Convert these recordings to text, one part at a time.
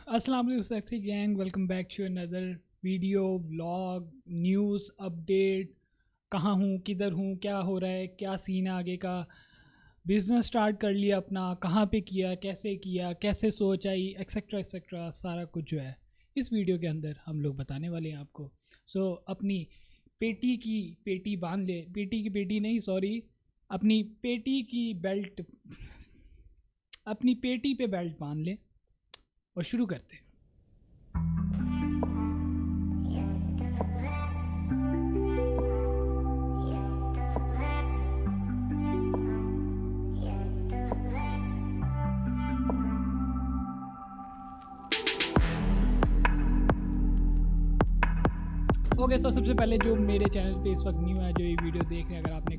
अस्सलाम वालेकुम sexy gang, welcome back to another video vlog news update. कहाँ हूँ, किधर हूँ, क्या हो रहा है, क्या सीन है आगे का। बिज़नेस स्टार्ट कर लिया अपना, कहाँ पे किया, कैसे सोच आई, एक्सेट्रा एक्सेट्रा सारा कुछ जो है इस वीडियो के अंदर हम लोग बताने वाले हैं आपको। अपनी पेटी बांध ले, पेटी की पेटी नहीं सॉरी, अपनी पेटी की बेल्ट अपनी पेटी पे बेल्ट बांध ले और शुरू करते हैं। ओके, तो सबसे पहले जो मेरे चैनल पे इस वक्त न्यू है, जो ये वीडियो देख रहे हैं, अगर आपने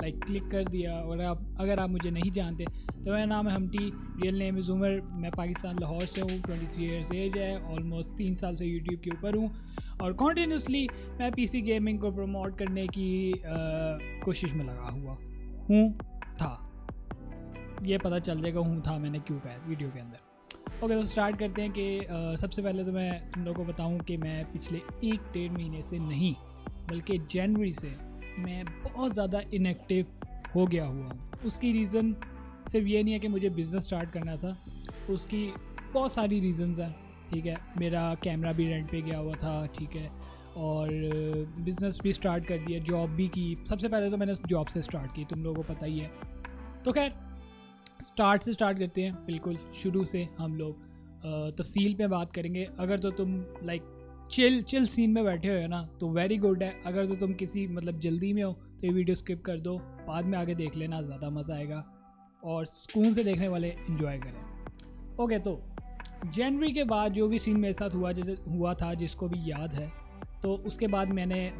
क्लिक कर दिया और अगर आप मुझे नहीं जानते तो मेरा नाम है Humpty, real name is Umar. मैं पाकिस्तान लाहौर से हूँ, 23 ईयर्स एज है, ऑलमोस्ट 3 साल से यूट्यूब के ऊपर हूँ और कॉन्टीन्यूसली मैं पीसी गेमिंग को प्रमोट करने की कोशिश में लगा हुआ हूँ था। ये पता चल जाएगा हूँ था मैंने क्यों कहा वीडियो के अंदर। ओके, तो स्टार्ट करते हैं कि सबसे पहले तो मैं तुम लोगों को बताऊं कि मैं पिछले 1-1.5 महीने से नहीं बल्कि जनवरी से मैं बहुत ज़्यादा इनएक्टिव हो गया हुआ हूँ। उसकी रीज़न सिर्फ ये नहीं है कि मुझे बिज़नेस स्टार्ट करना था, उसकी बहुत सारी रीज़न्स हैं। ठीक है, मेरा कैमरा भी रेंट पे गया हुआ था, ठीक है, और बिज़नेस भी स्टार्ट कर दिया, जॉब भी की। सबसे पहले तो मैंने जॉब से स्टार्ट की, तुम लोगों को पता ही है। तो खैर स्टार्ट करते हैं, बिल्कुल शुरू से हम लोग तफसील पे बात करेंगे। अगर तो तुम चिल सीन में बैठे हो ना तो वेरी गुड है। अगर तो तुम किसी जल्दी में हो तो ये वीडियो स्किप कर दो, बाद में आगे देख लेना, ज़्यादा मज़ा आएगा और सुकून से देखने वाले इन्जॉय करें। ओके, तो जनवरी के बाद जो भी सीन मेरे साथ हुआ था, जिसको भी याद है, तो उसके बाद मैंने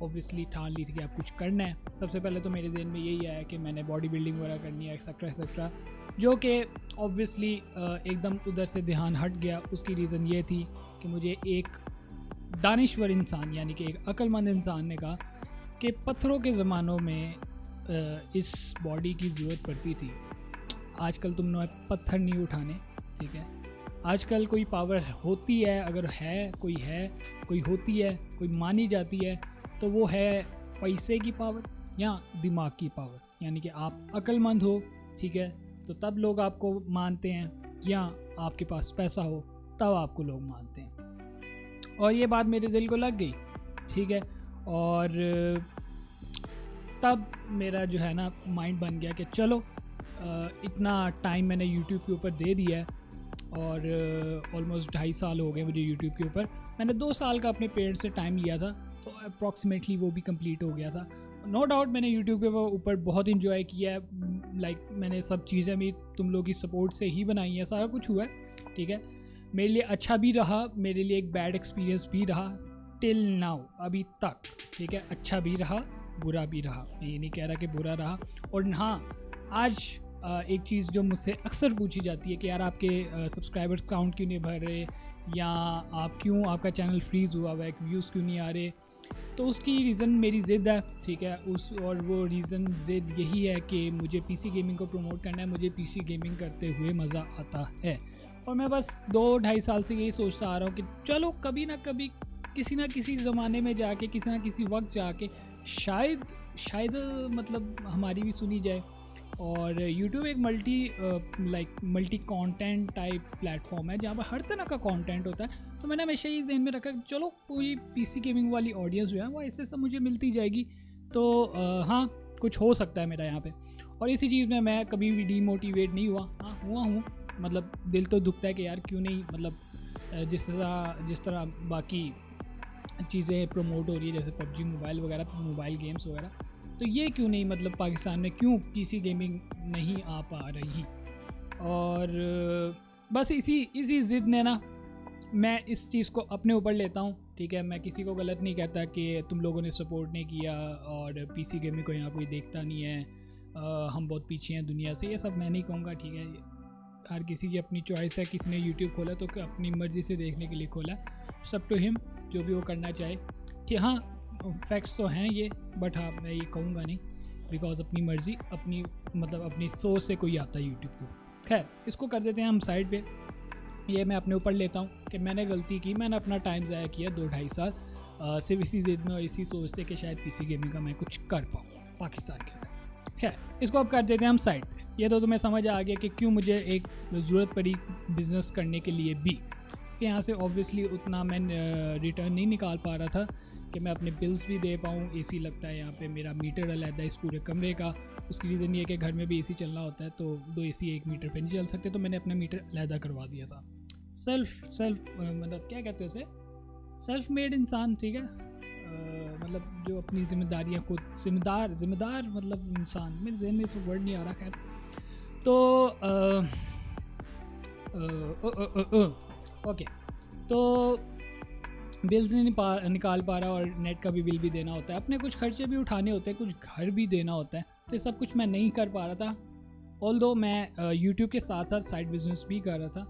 ऑब्वियसली ठान ली थी कि आप कुछ करना है। सबसे पहले तो मेरे दिल में यही आया कि मैंने बॉडी बिल्डिंग वगैरह करनी है, एक्सेट्रा एक्सेट्रा, जो कि ऑब्वियसली एकदम उधर से ध्यान हट गया। उसकी रीज़न ये थी कि मुझे एक दानिश्वर इंसान यानी कि एक अक्लमंद इंसान ने कहा कि पत्थरों के ज़मानों में इस बॉडी की ज़रूरत पड़ती थी। आजकल तुमने पत्थर नहीं उठाने, ठीक है। आजकल कोई पावर होती है, अगर है, कोई होती है, कोई मानी जाती है, तो वो है पैसे की पावर या दिमाग की पावर। यानी कि आप अक्लमंद हो, ठीक है, तो तब लोग आपको मानते हैं, या आपके पास पैसा हो तब आपको लोग मानते हैं। और ये बात मेरे दिल को लग गई, ठीक है, और तब मेरा जो है ना माइंड बन गया कि चलो इतना टाइम मैंने यूट्यूब के ऊपर दे दिया है और ऑलमोस्ट 2.5 साल हो गए मुझे यूट्यूब के ऊपर। मैंने 2 साल का अपने पेरेंट्स से टाइम लिया था, तो अप्रॉक्सीमेटली वो भी कंप्लीट हो गया था। नो डाउट मैंने यूट्यूब के ऊपर बहुत इन्जॉय किया है। मैंने सब चीज़ें भी तुम लोगों की सपोर्ट से ही बनाई हैं, सारा कुछ हुआ है, ठीक है। मेरे लिए अच्छा भी रहा, मेरे लिए एक बैड एक्सपीरियंस भी रहा टिल नाउ, अभी तक, ठीक है। अच्छा भी रहा, बुरा भी रहा, मैं ये नहीं कह रहा कि बुरा रहा। और हाँ, आज एक चीज़ जो मुझसे अक्सर पूछी जाती है कि यार आपके सब्सक्राइबर्स काउंट क्यों नहीं भर रहे, या आपका चैनल फ्रीज़ हुआ है, व्यूज़ क्यों नहीं आ रहे, तो उसकी रीज़न मेरी ज़िद है, ठीक है। और वो रीज़न ज़िद यही है कि मुझे पीसी गेमिंग को प्रमोट करना है, मुझे पीसी गेमिंग करते हुए मज़ा आता है। और मैं बस 2-2.5 साल से यही सोचता आ रहा हूँ कि चलो कभी ना कभी किसी ना किसी ज़माने में जाके, किसी ना किसी वक्त जाके शायद हमारी भी सुनी जाए। और YouTube एक मल्टी कंटेंट टाइप प्लेटफॉर्म है जहाँ पर हर तरह का कंटेंट होता है। तो मैंने हमेशा ही ध्यान में रखा कि चलो कोई पीसी गेमिंग वाली ऑडियंस जो है वो ऐसे सब मुझे मिलती जाएगी, तो हाँ कुछ हो सकता है मेरा यहाँ पे। और इसी चीज़ में मैं कभी भी डीमोटिवेट नहीं हुआ। हाँ हुआ हूँ, दिल तो दुखता है कि यार क्यों नहीं, जिस तरह बाकी चीज़ें प्रमोट हो रही है, जैसे PUBG मोबाइल वगैरह, मोबाइल गेम्स वगैरह, तो ये क्यों नहीं पाकिस्तान में क्यों पीसी गेमिंग नहीं आ पा रही। और बस इसी ज़िद ने ना मैं इस चीज़ को अपने ऊपर लेता हूँ, ठीक है। मैं किसी को गलत नहीं कहता कि तुम लोगों ने सपोर्ट नहीं किया और पीसी गेमिंग को यहाँ कोई देखता नहीं है, हम बहुत पीछे हैं दुनिया से, ये सब मैं नहीं कहूँगा, ठीक है। हर किसी की अपनी चॉइस है, किसी ने यूट्यूब खोला तो अपनी मर्ज़ी से देखने के लिए खोला, सब टू हिम, जो भी वो करना चाहे, कि हाँ फैक्ट्स तो हैं ये, बट हाँ मैं ये कहूँगा नहीं, बिकॉज अपनी मर्ज़ी अपनी सोच से कोई आता है यूट्यूब को। खैर इसको कर देते हैं हम साइड पे। ये मैं अपने ऊपर लेता हूँ कि मैंने गलती की, मैंने अपना टाइम ज़ाया किया 2-2.5 साल सिर्फ इसी जिद में और इसी सोच से कि शायद पीसी गेमिंग का मैं कुछ कर पाऊँ पाकिस्तान के अंदर। खैर, इसको अब कर देते हैं हम साइड पे। ये तो तुम्हें समझ आ गया कि क्यों मुझे एक ज़रूरत पड़ी बिज़नेस करने के लिए भी। यहाँ से ऑब्वियसली उतना मैं रिटर्न नहीं निकाल पा रहा था कि मैं अपने बिल्स भी दे पाऊँ। एसी लगता है यहाँ पे, मेरा मीटर अलग है इस पूरे कमरे का। उसकी रीज़न ये है कि घर में भी एसी चलना होता है, तो 2 एसी एक मीटर पे नहीं चल सकते, तो मैंने अपना मीटर अलहदा करवा दिया था। सेल्फ मतलब क्या कहते हैं उसे, सेल्फ मेड इंसान, ठीक है। मतलब जो अपनी जिम्मेदारियाँ खुद जिम्मेदार मतलब इंसान, मेरे जहन में इस वर्ड नहीं आ रहा। खैर, तो ओके, तो बिल्स नहीं निकाल पा रहा और नेट का भी बिल भी देना होता है, अपने कुछ खर्चे भी उठाने होते हैं, कुछ घर भी देना होता है, तो सब कुछ मैं नहीं कर पा रहा था। ऑल्दो मैं यूट्यूब के साथ साथ साइड बिजनेस भी कर रहा था,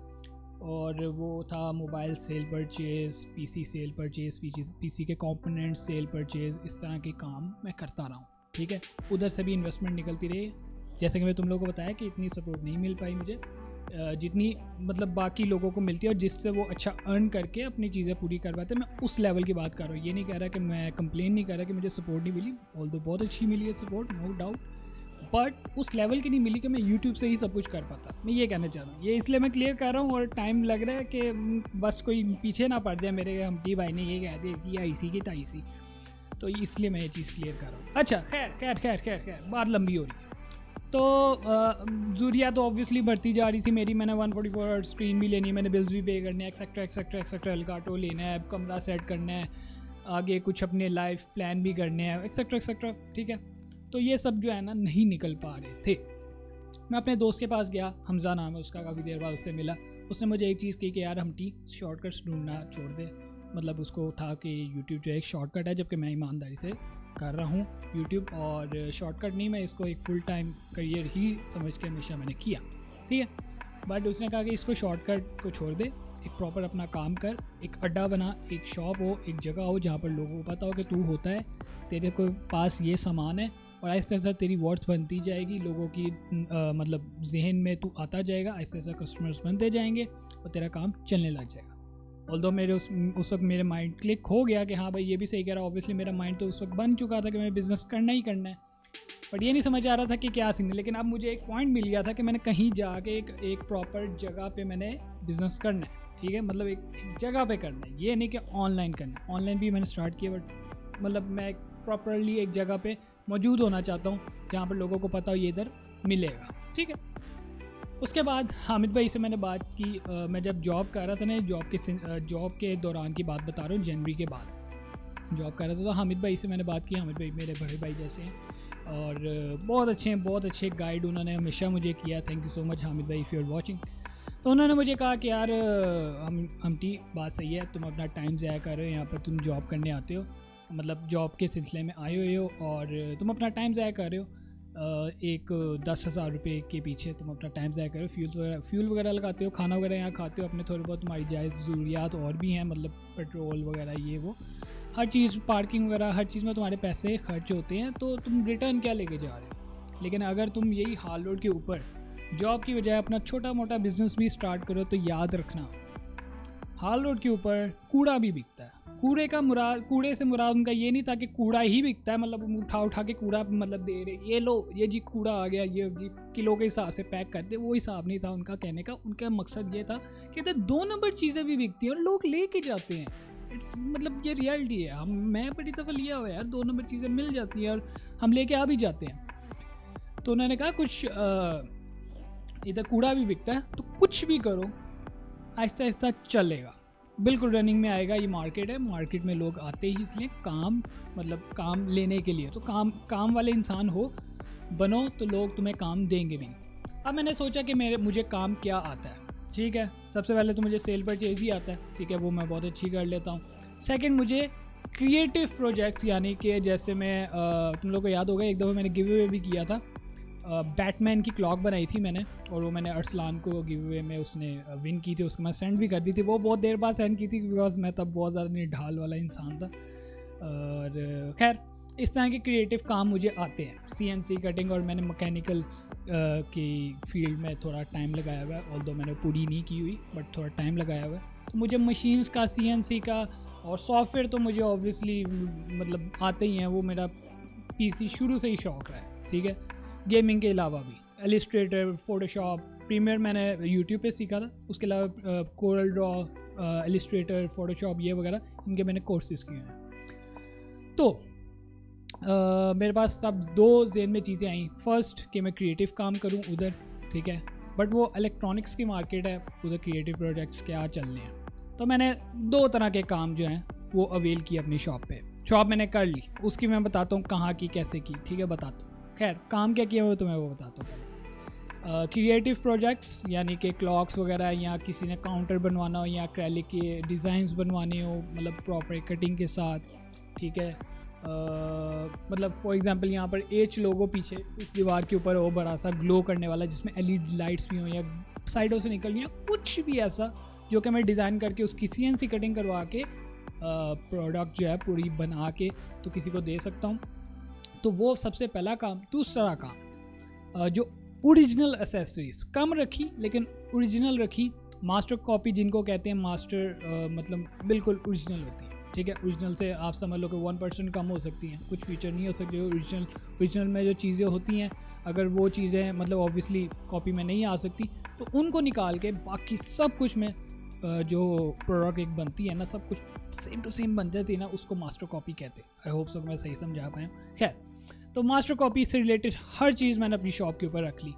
और वो था mobile cell purchase, PC cell purchase, PC के कंपोनेंट सेल परचेज़, इस तरह के काम मैं करता रहा हूँ, ठीक है। उधर से भी इन्वेस्टमेंट निकलती रही। जैसे कि मैं तुम लोगों को बताया कि इतनी सपोर्ट नहीं मिल पाई मुझे जितनी मतलब बाकी लोगों को मिलती है, और जिससे वो अच्छा अर्न करके अपनी चीज़ें पूरी कर पाते हैं। मैं उस लेवल की बात कर रहा हूँ, ये नहीं कह रहा कि मैं कंप्लेन नहीं कर रहा कि मुझे सपोर्ट नहीं मिली, ऑल्दो बहुत अच्छी मिली है सपोर्ट, नो डाउट, बट उस लेवल की नहीं मिली कि मैं यूट्यूब से ही सब कुछ कर पाता। मैं ये कहना चाह रहा हूँ, ये इसलिए मैं क्लियर कर रहा हूँ, और टाइम लग रहा है कि बस कोई पीछे ना पड़ जाए मेरे, हमटी भाई ने ये कह दिया कि आईसी की ताईसी, तो इसलिए मैं ये चीज़ क्लियर कर रहा हूँ। अच्छा, खैर बात लंबी हो रही है। तो ज़रूरियात तो ऑब्वियसली बढ़ती जा रही थी मेरी। मैंने 144 हर्ट्ज़ स्क्रीन भी लेनी है, मैंने बिल्स भी पे करने हैं, एक्सेट्रा एलगाटो लेना है, कमरा सेट करना है, आगे कुछ अपने लाइफ प्लान भी करने हैं, एक्सेट्रा, ठीक है। तो ये सब जो है ना नहीं निकल पा रहे थे। मैं अपने दोस्त के पास गया, हमज़ा नाम है उसका, काफ़ी देर बाद उससे मिला। उसने मुझे एक चीज़ कही कि यार हमटी शॉर्टकट्स ढूंढना छोड़ दे, मतलब उसको था कि यूट्यूब जो एक शॉर्टकट है, जबकि मैं ईमानदारी से कर रहा हूँ यूट्यूब, और शॉर्टकट नहीं, मैं इसको एक फुल टाइम करियर ही समझ के हमेशा मैंने किया, ठीक है। बट उसने कहा कि इसको शॉर्टकट को छोड़ दे, एक प्रॉपर अपना काम कर, एक अड्डा बना, एक शॉप हो, एक जगह हो जहाँ पर लोगों को पता हो कि तू होता है, तेरे को पास ये सामान है, और आहिस्ता आहिस्ता तेरी वर्थ बनती जाएगी, लोगों की मतलब जहन में तू आता जाएगा, आहिस्ता आहिस्ता कस्टमर्स बनते जाएंगे और तेरा काम चलने लग जाएगा। ऑल्दो मेरे उस वक्त मेरे माइंड क्लिक हो गया कि हाँ भाई ये भी सही कह रहा है। ऑब्वियसली मेरा माइंड तो उस वक्त बन चुका था कि मैं बिज़नेस करना ही करना है, बट ये नहीं समझ आ रहा था कि क्या सीन है। लेकिन अब मुझे एक पॉइंट मिल गया था कि मैंने कहीं जाके एक प्रॉपर जगह पे मैंने बिज़नेस करना है, ठीक है। मतलब एक जगह पे करना है, ये नहीं कि ऑनलाइन करना है। ऑनलाइन भी मैंने स्टार्ट किया, बट मतलब मैं प्रॉपरली एक जगह पे मौजूद होना चाहता हूँ जहाँ पर लोगों को पता हो ये इधर मिलेगा, ठीक है। उसके बाद हामिद भाई से मैंने बात की। मैं जब जॉब कर रहा था ना, जॉब के दौरान की बात बता रहा हूँ, जनवरी के बाद जॉब कर रहा था, तो हामिद भाई से मैंने बात की। हामिद भाई मेरे बड़े भाई जैसे हैं और बहुत अच्छे गाइड उन्होंने हमेशा मुझे किया। Thank you so much Hamid भाई, इफ़ यू आर वॉचिंग। तो उन्होंने मुझे कहा कि यार हमटी बात सही है, तुम अपना टाइम ज़ाया कर रहे हो, यहाँ पर तुम जॉब करने आते हो, मतलब जॉब के सिलसिले में आए हुए हो, और तुम अपना टाइम ज़ाया कर रहे हो। एक 10,000 रुपये के पीछे तुम अपना टाइम ज़ाया करो, फ्यूल वगैरह लगाते हो, खाना वगैरह यहाँ खाते हो, अपने थोड़े बहुत तुम्हारी जायज़ ज़रूरियात और भी हैं, मतलब पेट्रोल वगैरह ये वो हर चीज़, पार्किंग वगैरह हर चीज़ में तुम्हारे पैसे खर्च होते हैं, तो तुम रिटर्न क्या लेके जा रहे हो। लेकिन अगर तुम यही हाल रोड के ऊपर जॉब की बजाय अपना छोटा मोटा बिजनेस भी स्टार्ट करो, तो याद रखना हाल रोड के ऊपर कूड़ा भी बिकता है। कूड़े से मुराद उनका ये नहीं था कि कूड़ा ही बिकता है, मतलब उठा के कूड़ा मतलब दे रहे, ये लो ये जी कूड़ा आ गया, ये जी किलो के हिसाब से पैक करते, वो हिसाब नहीं था उनका कहने का। उनका मकसद ये था कि 2 नंबर चीज़ें भी बिकती हैं और लोग लेके जाते हैं। मतलब ये रियलिटी है। मैं बड़ी दफ़ा लिया हुआ यार, 2 नंबर चीज़ें मिल जाती हैं और हम लेके आ भी जाते हैं। तो उन्होंने कहा कुछ इधर कूड़ा भी बिकता है, तो कुछ भी करो, आहिस्ता आहिस्ता चलेगा, बिल्कुल रनिंग में आएगा। ये मार्केट है, मार्केट में लोग आते ही इसलिए काम लेने के लिए, तो काम वाले इंसान हो बनो, तो लोग तुम्हें काम देंगे भी। अब मैंने सोचा कि मुझे काम क्या आता है, ठीक है। सबसे पहले तो मुझे सेल परचेज ही आता है, ठीक है, वो मैं बहुत अच्छी कर लेता हूँ। सेकंड, मुझे क्रिएटिव प्रोजेक्ट्स, यानी कि जैसे मैं तुम लोग को याद होगा एक दफ़ा मैंने गिव अवे भी किया था, बैटमैन की क्लॉक बनाई थी मैंने, और वो मैंने अरसलान को गिव अवे में उसने विन की थी, उसको मैं सेंड भी कर दी थी। वो बहुत देर बाद सेंड की थी बिकॉज मैं तब बहुत ज़्यादा ढाल वाला इंसान था। और खैर इस तरह के क्रिएटिव काम मुझे आते हैं, CNC कटिंग, और मैंने मैकेनिकल की फील्ड में थोड़ा टाइम लगाया हुआ है, ऑल्दो मैंने पूरी नहीं की हुई बट थोड़ा टाइम लगाया हुआ है। तो मुझे मशीन्स का, CNC का और सॉफ्टवेयर तो मुझे ऑब्वियसली मतलब आते ही हैं, वो मेरा PC शुरू से ही शौक़ रहा है, ठीक है। गेमिंग के अलावा भी इलस्ट्रेटर, फोटोशॉप, प्रीमियर मैंने यूट्यूब पे सीखा था, उसके अलावा कोरल ड्रॉ, इलस्ट्रेटर, फोटोशॉप, ये वगैरह इनके मैंने कोर्सेज़ किए हैं। तो मेरे पास तब दो ज़हन में चीज़ें आई। फर्स्ट कि मैं क्रिएटिव काम करूं उधर, ठीक है, बट वो इलेक्ट्रॉनिक्स की मार्केट है, उधर क्रिएटिव प्रोजेक्ट्स क्या चलने हैं। तो मैंने दो तरह के काम जो हैं वो अवेल किए अपनी शॉप पे। शॉप मैंने कर ली, उसकी मैं बताता हूँ कहाँ की, कैसे की, ठीक है, बताता हूँ। खैर काम क्या किया वो तो मैं वो बताता हूँ। क्रिएटिव प्रोजेक्ट्स यानी कि क्लॉक्स वगैरह, या किसी ने काउंटर बनवाना हो, या एक्रेलिक के डिज़ाइंस बनवाने हो, मतलब प्रॉपर कटिंग के साथ, ठीक है। मतलब फॉर एग्जांपल यहाँ पर H लोगो पीछे इस दीवार के ऊपर हो, बड़ा सा ग्लो करने वाला, जिसमें LED लाइट्स भी हों या साइडों से निकलनी, या कुछ भी ऐसा जो कि मैं डिज़ाइन करके उसकी CNC कटिंग करवा के प्रोडक्ट जो है पूरी बना के तो किसी को दे सकता हूँ। तो वो सबसे पहला काम। दूसरा काम जो ओरिजिनल एसेसरीज कम रखी लेकिन ओरिजिनल रखी, मास्टर कॉपी जिनको कहते हैं, मास्टर मतलब बिल्कुल ओरिजिनल होती है, ठीक है। ओरिजिनल से आप समझ लो कि 1% कम हो सकती हैं, कुछ फीचर नहीं हो सकते। ओरिजिनल में जो चीज़ें होती हैं, अगर वो चीज़ें मतलब ऑब्वियसली कॉपी में नहीं आ सकती, तो उनको निकाल के बाकी सब कुछ में जो प्रोडक्ट एक बनती है ना, सब कुछ सेम टू सेम बन जाती है ना, उसको मास्टर कॉपी कहते हैं। आई होप सब मैं सही समझा पाया। खैर, तो मास्टर कॉपी से रिलेटेड हर चीज़ मैंने अपनी शॉप के ऊपर रख ली,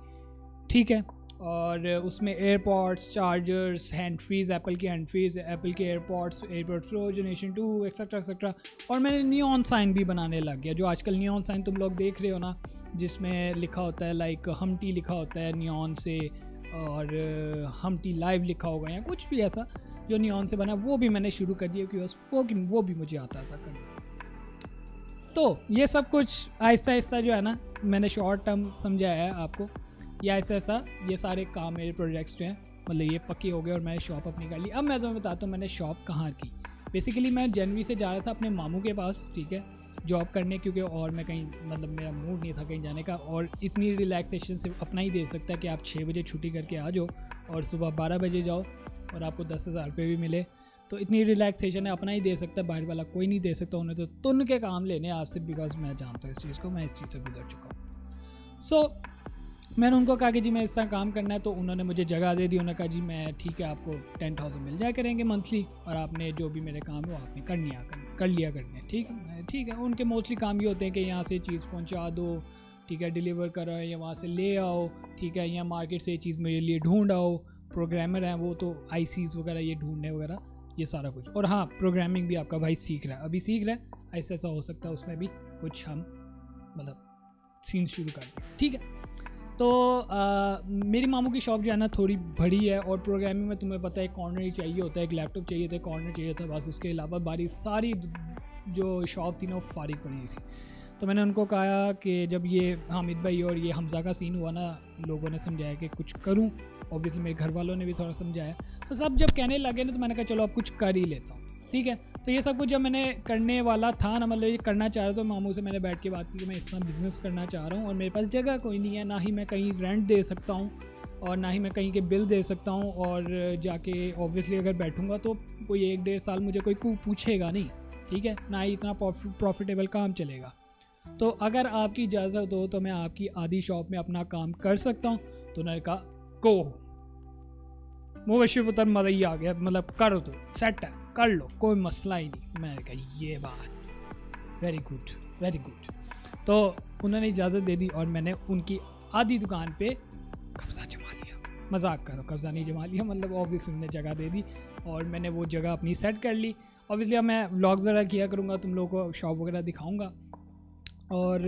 ठीक है। और उसमें AirPods, chargers, hand frees, Apple के हैंड फ्रीज़, एप्पल के AirPods, AirPod pro, generation 2, etcetera etcetera. और मैंने नियॉन साइन भी बनाने लग गया, जो आजकल नियॉन साइन तुम लोग देख रहे हो ना, जिसमें लिखा होता है लाइक हमटी लिखा होता है नियॉन से, और हमटी लाइव लिखा होगा या कुछ भी ऐसा जो नियॉन से बना, वो भी मैंने शुरू कर दिया क्योंकि वो भी मुझे आता था करना। तो ये सब कुछ आहिस्ता आहिस्ता जो है ना, मैंने शॉर्ट टर्म समझाया है आपको, या ऐसा ऐसा ये सारे काम मेरे प्रोजेक्ट्स जो हैं मतलब ये पक्के हो गए और मैंने शॉप अपनी कर ली। अब मैं तुम्हें बताता हूँ मैंने शॉप कहाँ की। बेसिकली मैं जनवरी से जा रहा था अपने मामू के पास, ठीक है, जॉब करने, क्योंकि और मैं कहीं मतलब मेरा मूड नहीं था कहीं जाने का, और इतनी रिलैक्सेशन सिर्फ अपना ही दे सकता है कि आप 6 बजे छुट्टी करके आ जाओ और सुबह 12 बजे जाओ और आपको 10,000 रुपये भी मिले। तो इतनी रिलैक्सेशन है अपना ही दे सकता है, बाहर वाला कोई नहीं दे सकता। उन्हें तो तुन के काम लेने आपसे, बिकॉज मैं जानता हूँ इस चीज़ को, मैं इस चीज़ से गुजर चुका हूँ। सो मैंने उनको कहा कि जी मैं इस तरह काम करना है, तो उन्होंने मुझे जगह दे दी। उन्होंने कहा जी मैं ठीक है, आपको 10,000 मिल जाया करेंगे मंथली, और आपने जो भी मेरे काम है वो आपने कर लिया करने, ठीक है। उनके मोस्टली काम ये होते हैं कि यहाँ से चीज़ पहुँचा दो, ठीक है, डिलीवर करो, या वहाँ से ले आओ, ठीक है, या मार्केट से ये चीज़ मेरे लिए ढूंढ आओ। प्रोग्रामर हैं वो, तो ICs वगैरह ये ढूंढने वगैरह ये सारा कुछ। और हाँ, प्रोग्रामिंग भी आपका भाई सीख रहा है, अभी सीख रहा है, ऐसा हो सकता है उसमें भी कुछ हम मतलब सीन शुरू कर दें, ठीक है। तो मेरी मामू की शॉप जो है ना थोड़ी बड़ी है, और प्रोग्रामिंग में तुम्हें पता है कॉर्नर ही चाहिए होता है, एक लैपटॉप चाहिए था, कॉर्नर चाहिए था, बस। उसके अलावा बारी सारी जो शॉप थी ना वो फारिग पड़ी थी। तो मैंने उनको कहा कि जब ये हामिद भाई और ये हमज़ा का सीन हुआ ना, लोगों ने समझाया कि कुछ करूं, ऑब्वियसली मेरे घर वालों ने भी थोड़ा समझाया, तो सब जब कहने लगे ना तो मैंने कहा चलो अब कुछ कर ही लेता हूँ, ठीक है। तो ये सब कुछ जब मैंने करने वाला था ना, मतलब ये करना चाह रहा था, तो मामू से मैंने बैठ के बात की कि मैं इतना बिज़नेस करना चाह रहा हूँ और मेरे पास जगह कोई नहीं है, ना ही मैं कहीं रेंट दे सकता हूँ और ना ही मैं कहीं के बिल दे सकता हूँ, और जाके ऑब्वियसली अगर बैठूँगा तो कोई 1-1.5 साल मुझे कोई पूछेगा नहीं, ठीक है, ना ही इतना प्रॉफिटेबल काम चलेगा। तो अगर आपकी इजाज़त हो तो मैं आपकी आधी शॉप में अपना काम कर सकता हूँ। तो उन्होंने कहा को मुबशिर पुत्र मज़ा ही आ गया, मतलब करो तो सेट है, कर लो, कोई मसला ही नहीं। मैंने कहा ये बात वेरी गुड। तो उन्होंने इजाज़त दे दी और मैंने उनकी आधी दुकान पे कब्ज़ा जमा लिया। मजाक करो, कब्ज़ा नहीं जमा लिया, मतलब ऑब्वियसली उन्होंने जगह दे दी और मैंने वो जगह अपनी सेट कर ली। ऑब्वियसली अब मैं व्लॉग्स वगैरह किया करूँगा, तुम लोगों को शॉप वगैरह दिखाऊँगा। और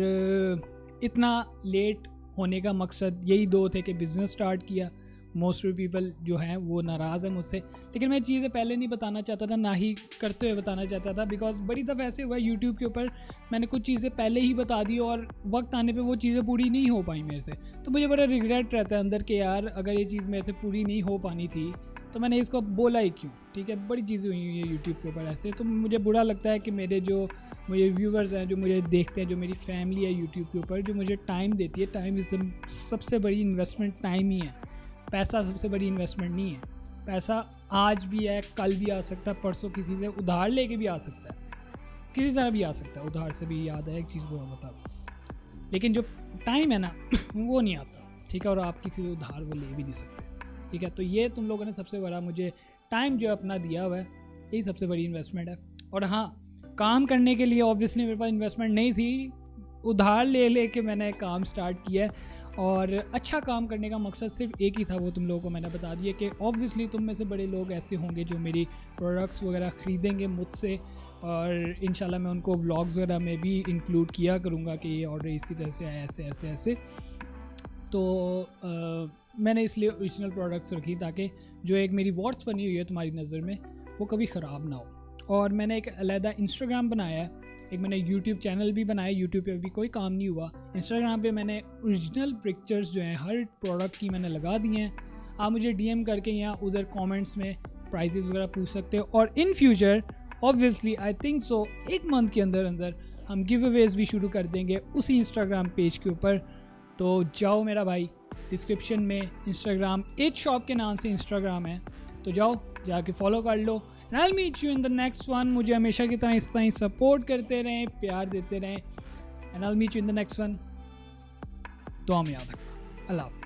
इतना लेट होने का मकसद यही दो थे कि बिज़नेस स्टार्ट किया। मोस्ट ऑफ पीपल जो हैं वो नाराज़ है मुझसे, लेकिन मैं चीज़ें पहले नहीं बताना चाहता था, ना ही करते हुए बताना चाहता था, बिकॉज बड़ी दफ़ा ऐसे हुआ यूट्यूब के ऊपर मैंने कुछ चीज़ें पहले ही बता दी और वक्त आने पे वो चीज़ें पूरी नहीं हो पाई मेरे से। तो मुझे बड़ा रिग्रेट रहता है अंदर कि यार अगर ये चीज़ मेरे से पूरी नहीं हो पानी थी तो मैंने इसको बोला ही क्यों, ठीक है। बड़ी चीज़ें हुई हैं यूट्यूब के ऊपर ऐसे, तो मुझे बुरा लगता है कि मेरे जो मुझे व्यूवर्स हैं, जो मुझे देखते हैं, जो मेरी फैमिली है यूट्यूब के ऊपर, जो मुझे टाइम देती है, टाइम इज़ द सबसे बड़ी इन्वेस्टमेंट, टाइम ही है। पैसा सबसे बड़ी इन्वेस्टमेंट नहीं है। पैसा आज भी है, कल भी आ सकता है, परसों किसी से उधार लेके भी आ सकता है, किसी तरह भी आ सकता है। उधार से भी याद है एक चीज़ को मैं बताता हूँ, लेकिन जो टाइम है ना वो नहीं आता, ठीक है। और आप किसी से उधार वो ले भी नहीं सकते, ठीक है। तो ये तुम लोगों ने सबसे बड़ा मुझे टाइम जो अपना दिया हुआ है, यही सबसे बड़ी इन्वेस्टमेंट है। और हाँ, काम करने के लिए ऑब्वियसली मेरे पास इन्वेस्टमेंट नहीं थी, उधार ले के मैंने काम स्टार्ट किया है। और अच्छा काम करने का मकसद सिर्फ एक ही था, वो तुम लोगों को मैंने बता दिया कि ऑब्वियसली तुम में से बड़े लोग ऐसे होंगे जो मेरी प्रोडक्ट्स वगैरह ख़रीदेंगे मुझसे, और इंशाल्लाह मैं उनको व्लॉग्स वगैरह में भी इंक्लूड किया करूँगा कि ये ऑर्डर इसकी तरफ से आया, ऐसे ऐसे ऐसे। तो मैंने इसलिए ओरिजिनल प्रोडक्ट्स रखी ताकि जो एक मेरी वॉट्स बनी हुई है तुम्हारी नज़र में वो कभी ख़राब ना हो। और मैंने एक अलहदा इंस्टाग्राम बनाया है, एक मैंने यूट्यूब चैनल भी बनाया। यूट्यूब पे अभी कोई काम नहीं हुआ। इंस्टाग्राम पे मैंने ओरिजिनल पिक्चर्स जो हैं हर प्रोडक्ट की मैंने लगा दी हैं। आप मुझे डीएम करके यहाँ उधर कमेंट्स में प्राइसेस वगैरह पूछ सकते हो। और in future obviously I think so 1 month के अंदर अंदर हम गिव अवेज भी शुरू कर देंगे उसी इंस्टाग्राम पेज के ऊपर। तो जाओ मेरा भाई, डिस्क्रिप्शन में इंस्टाग्राम एज शॉप के नाम से इंस्टाग्राम है, तो जाओ जाके फॉलो कर लो। And I will meet you in the next one. मुझे हमेशा की तरह इस तरह सपोर्ट करते रहें, प्यार देते रहें। And I will meet you in the next one. दुआ में याद रखना। अल्लाह हाफ़िज़।